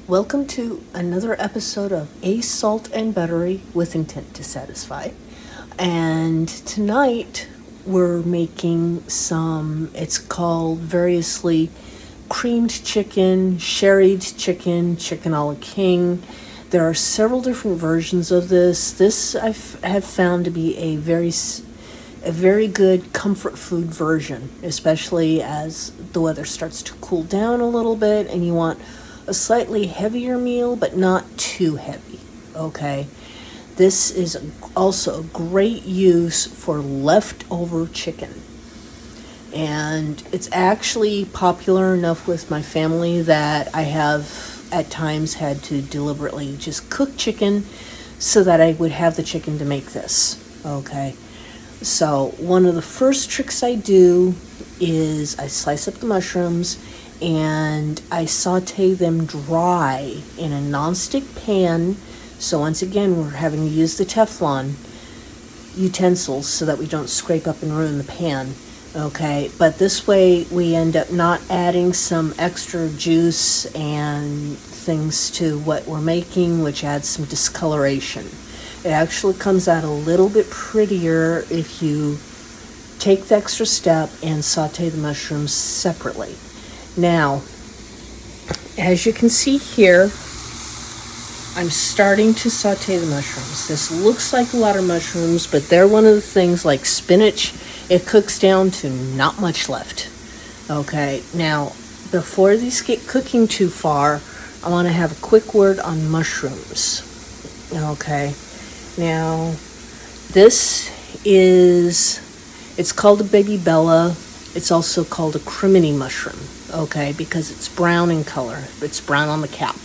Welcome to another episode of A Salt and Buttery with Intent to Satisfy. And tonight we're making it's called variously creamed chicken, sherried chicken, chicken a la king. There are several different versions of this. This I have found to be a very good comfort food version, especially as the weather starts to cool down a little bit and you want a slightly heavier meal, but not too heavy, okay? This is also a great use for leftover chicken. And it's actually popular enough with my family that I have at times had to deliberately just cook chicken so that I would have the chicken to make this, okay? So one of the first tricks I do is I slice up the mushrooms and I saute them dry in a nonstick pan. So once again, we're having to use the Teflon utensils so that we don't scrape up and ruin the pan. Okay, but this way we end up not adding some extra juice and things to what we're making, which adds some discoloration. It actually comes out a little bit prettier if you take the extra step and saute the mushrooms separately. Now, as you can see here, I'm starting to saute the mushrooms. This looks like a lot of mushrooms, but they're one of the things like spinach. It cooks down to not much left. Okay, now, before these get cooking too far, I want to have a quick word on mushrooms. Okay, now, it's called a baby bella. It's also called a crimini mushroom, okay, because it's brown in color. It's brown on the cap.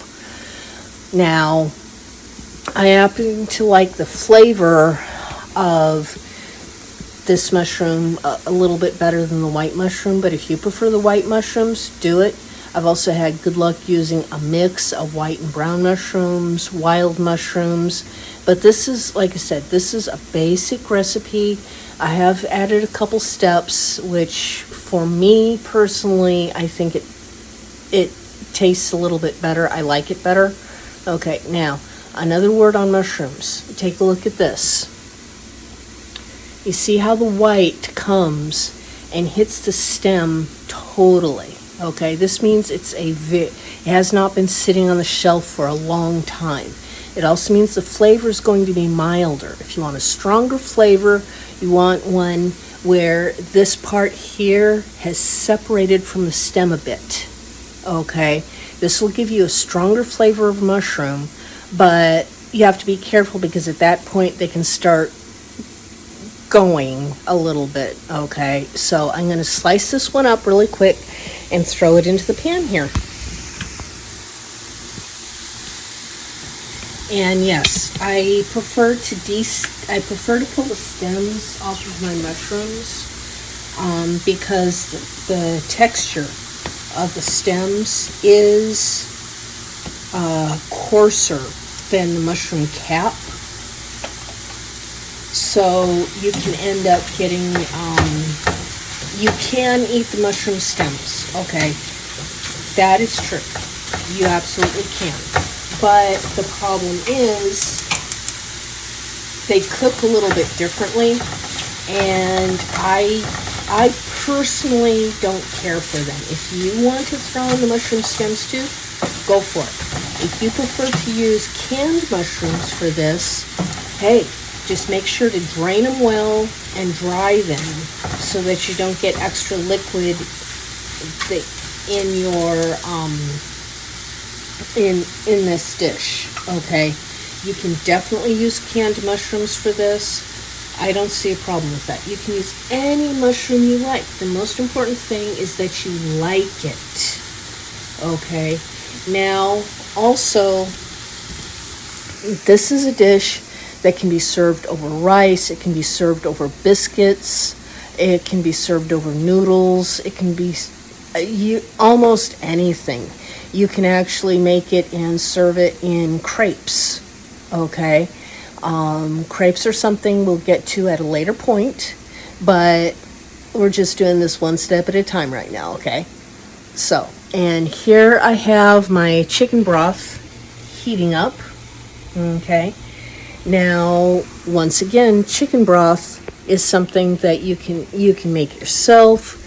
Now, I happen to like the flavor of this mushroom a little bit better than the white mushroom, but if you prefer the white mushrooms, do it. I've also had good luck using a mix of white and brown mushrooms, wild mushrooms, but this is, like I said, this is a basic recipe. I have added a couple steps, which for me personally, I think it tastes a little bit better. I like it better. Okay, now, another word on mushrooms. Take a look at this. You see how the white comes and hits the stem totally. Okay, this means it has not been sitting on the shelf for a long time. It also means the flavor is going to be milder. If you want a stronger flavor, you want one where this part here has separated from the stem a bit. Okay, this will give you a stronger flavor of mushroom, but you have to be careful because at that point they can start going a little bit. Okay, so I'm going to slice this one up really quick and throw it into the pan here. And yes, I prefer to pull the stems off of my mushrooms because the texture of the stems is coarser than the mushroom cap. So you can end up getting, you can eat the mushroom stems, okay? That is true. You absolutely can. But the problem is they cook a little bit differently, and I personally don't care for them. If you want to throw in the mushroom stems too, go for it. If you prefer to use canned mushrooms for this, hey, just make sure to drain them well and dry them so that you don't get extra liquid in your in this dish. Okay, you can definitely use canned mushrooms for this. I don't see a problem with that. You can use any mushroom you like. The most important thing is that you like it. Okay, now also this is a dish that can be served over rice. It can be served over biscuits. It can be served over noodles. It can be almost anything. You can actually make it and serve it in crepes. Okay, crepes are something we'll get to at a later point, but we're just doing this one step at a time right now. Okay, so And here I have my chicken broth heating up. Okay. Now, once again, chicken broth is something that you can make yourself.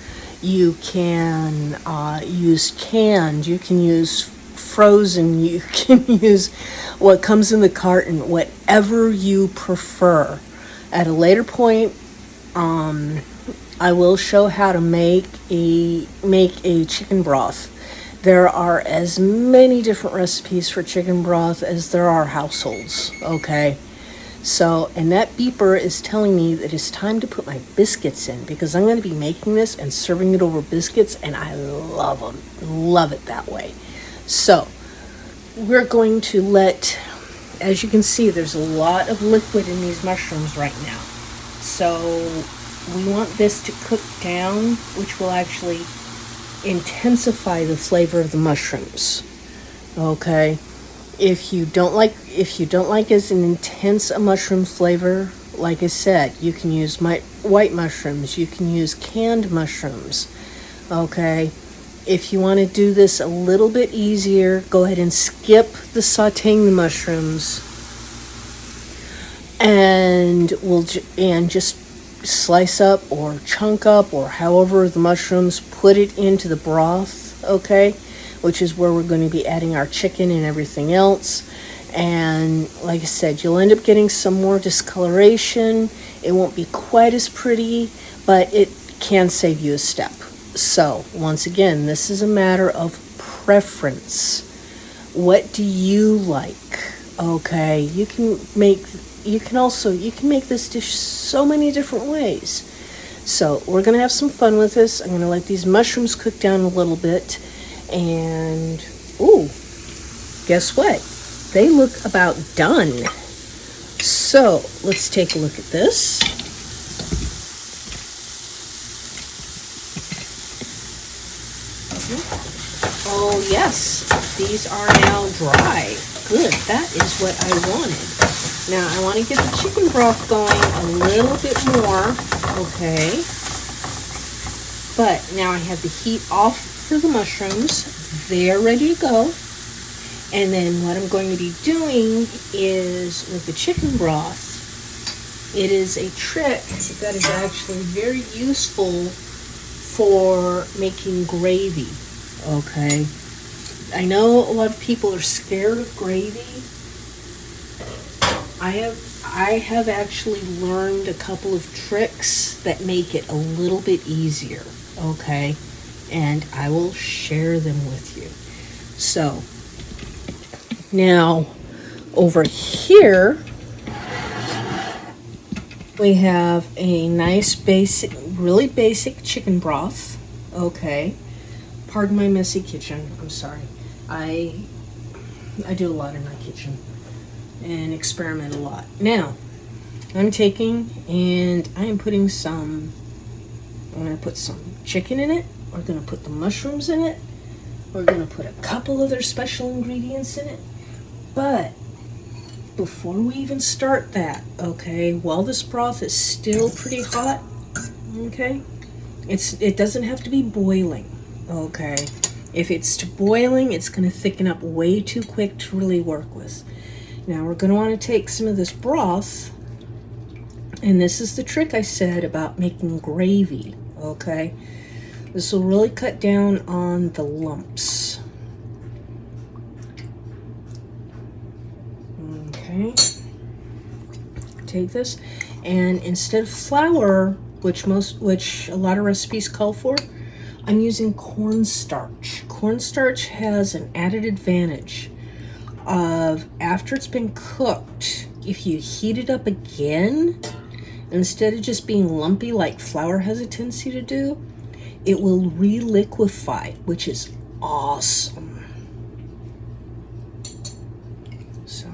You can use canned. You can use frozen. You can use what comes in the carton. Whatever you prefer. At a later point, I will show how to make a chicken broth. There are as many different recipes for chicken broth as there are households, okay? So, and that beeper is telling me that it's time to put my biscuits in, because I'm going to be making this and serving it over biscuits, and I love them. Love it that way. So, we're going to let, as you can see, there's a lot of liquid in these mushrooms right now. So, we want this to cook down, which will actually intensify the flavor of the mushrooms. Okay, if you don't like as an intense a mushroom flavor, like I said, you can use white mushrooms, you can use canned mushrooms. Okay, if you want to do this a little bit easier, go ahead and skip the sautéing the mushrooms, and just slice up or chunk up, or however the mushrooms, put it into the broth, okay, which is where we're going to be adding our chicken and everything else. And like I said, you'll end up getting some more discoloration. It won't be quite as pretty, but it can save you a step. So once again, this is a matter of preference. What do you like? Okay, you can make this dish so many different ways. So we're going to have some fun with this. I'm going to let these mushrooms cook down a little bit. And, ooh, guess what? They look about done. So let's take a look at this. Oh yes, these are now dry. Good, that is what I wanted. Now, I want to get the chicken broth going a little bit more, okay? But now I have the heat off for the mushrooms. They're ready to go. And then what I'm going to be doing is, with the chicken broth, it is a trick that is actually very useful for making gravy, okay? I know a lot of people are scared of gravy. I have actually learned a couple of tricks that make it a little bit easier, okay? And I will share them with you. So, now, over here, we have a nice really basic chicken broth, okay? Pardon my messy kitchen, I'm sorry. I do a lot in my kitchen and experiment a lot. Now, I'm taking and I am putting I'm going to put some chicken in it. We're going to put the mushrooms in it. We're going to put a couple other special ingredients in it. But before we even start that, okay, while this broth is still pretty hot, okay, it doesn't have to be boiling, okay. If it's to boiling, it's going to thicken up way too quick to really work with. Now we're going to want to take some of this broth, and this is the trick I said about making gravy, okay? This will really cut down on the lumps. Okay. Take this, and instead of flour, which a lot of recipes call for, I'm using cornstarch. Cornstarch has an added advantage of, after it's been cooked, if you heat it up again, instead of just being lumpy like flour has a tendency to do, it will re-liquefy, which is awesome. So,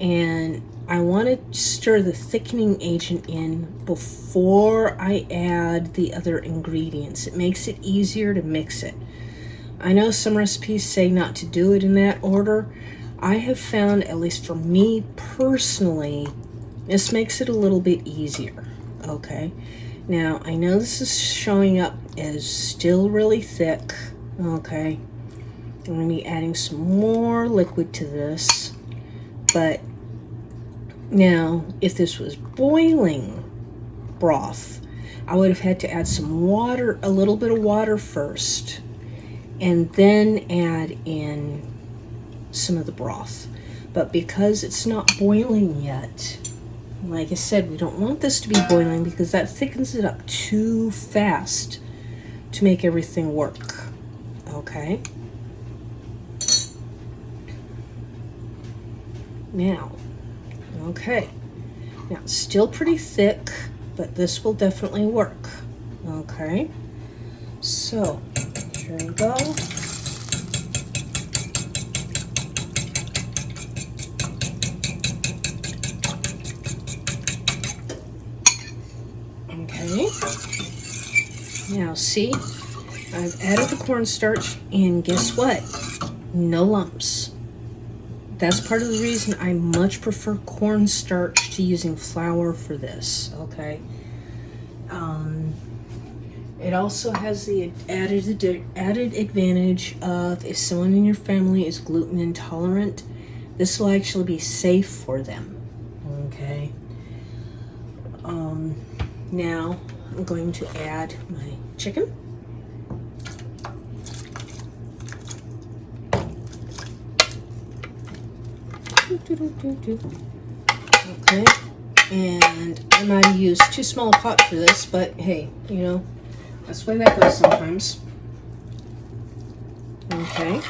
and I want to stir the thickening agent in before I add the other ingredients. It makes it easier to mix it. I know some recipes say not to do it in that order. I have found, at least for me personally, this makes it a little bit easier, okay? Now, I know this is showing up as still really thick, Okay. I'm going to be adding some more liquid to this. But now, if this was boiling broth, I would have had to add some water, a little bit of water first, and then add in some of the broth. But because it's not boiling yet, like I said, we don't want this to be boiling because that thickens it up too fast to make everything work. Okay? Now, okay. Now, it's still pretty thick, but this will definitely work. Okay? So, here we go. Okay. Now see, I've added the cornstarch, and guess what? No lumps. That's part of the reason I much prefer cornstarch to using flour for this, okay? It also has the added advantage of if someone in your family is gluten intolerant, this will actually be safe for them, okay? Now I'm going to add my chicken. Okay, and I might have used too small a pot for this, but hey, you know, that's the way that goes sometimes. Okay.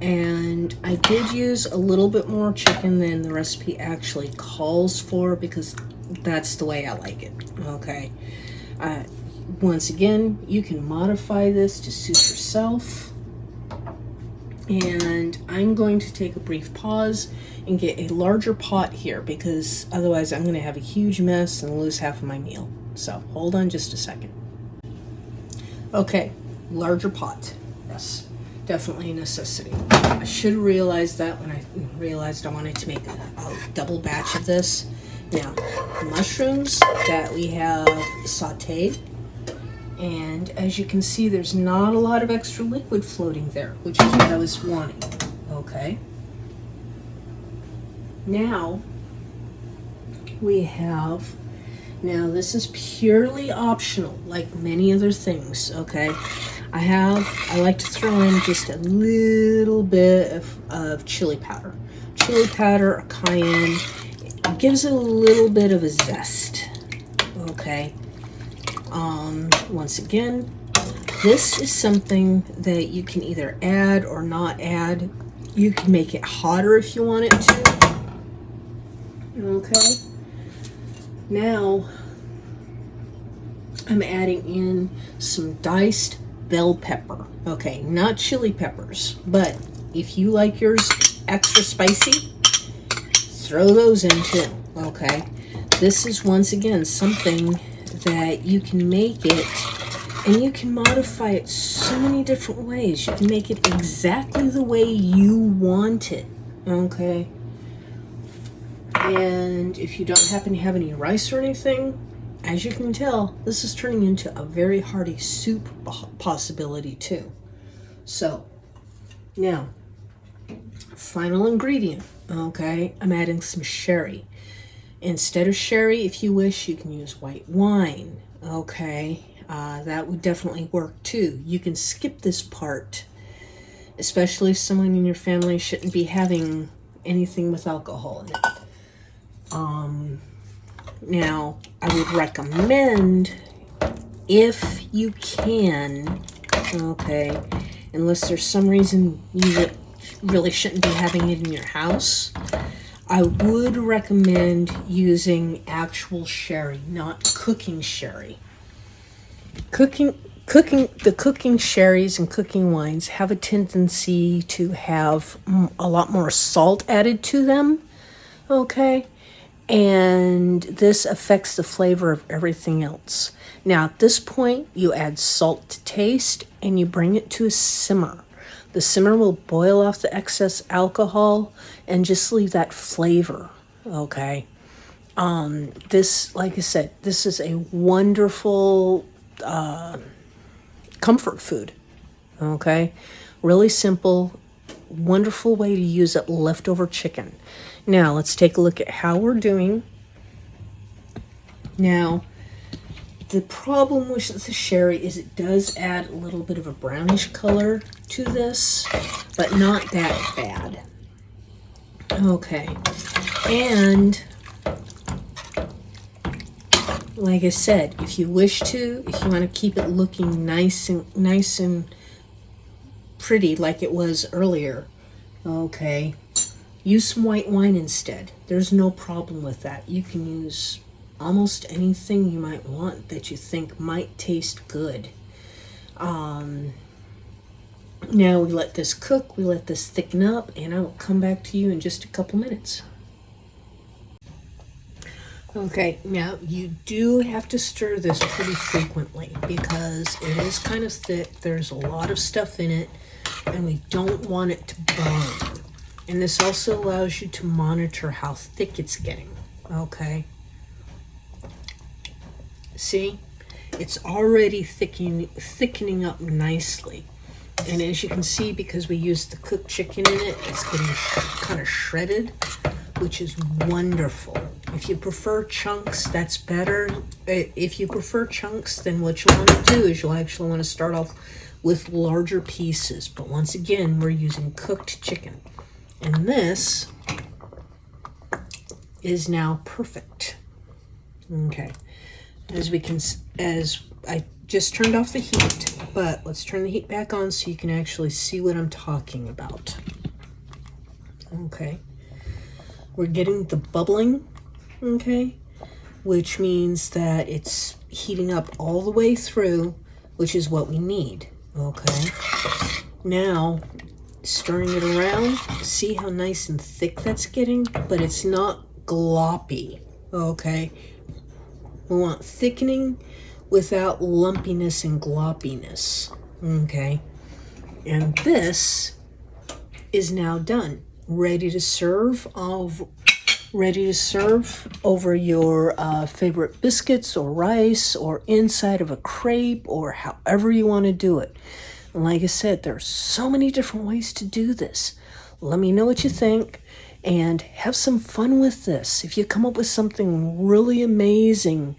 And I did use a little bit more chicken than the recipe actually calls for because that's the way I like it. Okay. Once again, you can modify this to suit yourself. And I'm going to take a brief pause and get a larger pot here because otherwise I'm going to have a huge mess and lose half of my meal. So hold on just a second. Okay, larger pot. Yes. Definitely a necessity. I should have realized that when I realized I wanted to make a double batch of this. Now, mushrooms that we have sauteed, and as you can see, there's not a lot of extra liquid floating there, which is what I was wanting. Okay. Now, we have, now this is purely optional, like many other things, okay? I like to throw in just a little bit of chili powder. Chili powder or cayenne, it gives it a little bit of a zest, okay? Once again, this is something that you can either add or not add. You can make it hotter if you want it to. Okay? Now, I'm adding in some diced bell pepper. Okay, not chili peppers, but if you like yours extra spicy, throw those in too. Okay, this is once again something that you can make it and you can modify it so many different ways. You can make it exactly the way you want it. Okay, and if you don't happen to have any rice or anything, as you can tell, this is turning into a very hearty soup possibility too. So, now, final ingredient, okay, I'm adding some sherry. Instead of sherry, if you wish, you can use white wine, okay, that would definitely work too. You can skip this part, especially if someone in your family shouldn't be having anything with alcohol in it. Now, I would recommend, if you can, okay, unless there's some reason you really shouldn't be having it in your house, I would recommend using actual sherry, not cooking sherry. The cooking sherries and cooking wines have a tendency to have a lot more salt added to them, okay? And this affects the flavor of everything else. Now, at this point, you add salt to taste and you bring it to a simmer. The simmer will boil off the excess alcohol and just leave that flavor, okay? This, like I said, this is a wonderful comfort food. Okay, really simple, wonderful way to use up leftover chicken. Now let's take a look at how we're doing. Now, the problem with the sherry is it does add a little bit of a brownish color to this, but not that bad. Okay, and like I said, if you wish to, if you want to keep it looking nice and pretty like it was earlier, okay, use some white wine instead. There's no problem with that. You can use almost anything you might want that you think might taste good. Now we let this cook, we let this thicken up, and I will come back to you in just a couple minutes. Okay, now you do have to stir this pretty frequently because it is kind of thick. There's a lot of stuff in it, and we don't want it to burn. And this also allows you to monitor how thick it's getting. Okay. See, it's already thickening up nicely. And as you can see, because we used the cooked chicken in it, it's getting kind of shredded, which is wonderful. If you prefer chunks, that's better. If you prefer chunks, then what you want to do is you'll actually want to start off with larger pieces. But once again, we're using cooked chicken. And this is now perfect. Okay. As I just turned off the heat, but let's turn the heat back on so you can actually see what I'm talking about. Okay. We're getting the bubbling, okay, which means that it's heating up all the way through, which is what we need, okay. Now, stirring it around, see how nice and thick that's getting, but it's not gloppy, okay. We want thickening without lumpiness and gloppiness, okay. And this is now done, ready to serve over your favorite biscuits or rice or inside of a crepe or however you want to do it. And like I said, there's so many different ways to do this. Let me know what you think and have some fun with this. If you come up with something really amazing,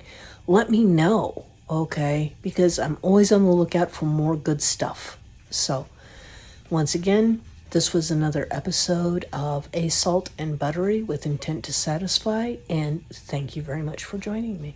let me know, okay? Because I'm always on the lookout for more good stuff. So, once again, this was another episode of A Salt and Buttery with Intent to Satisfy, and thank you very much for joining me.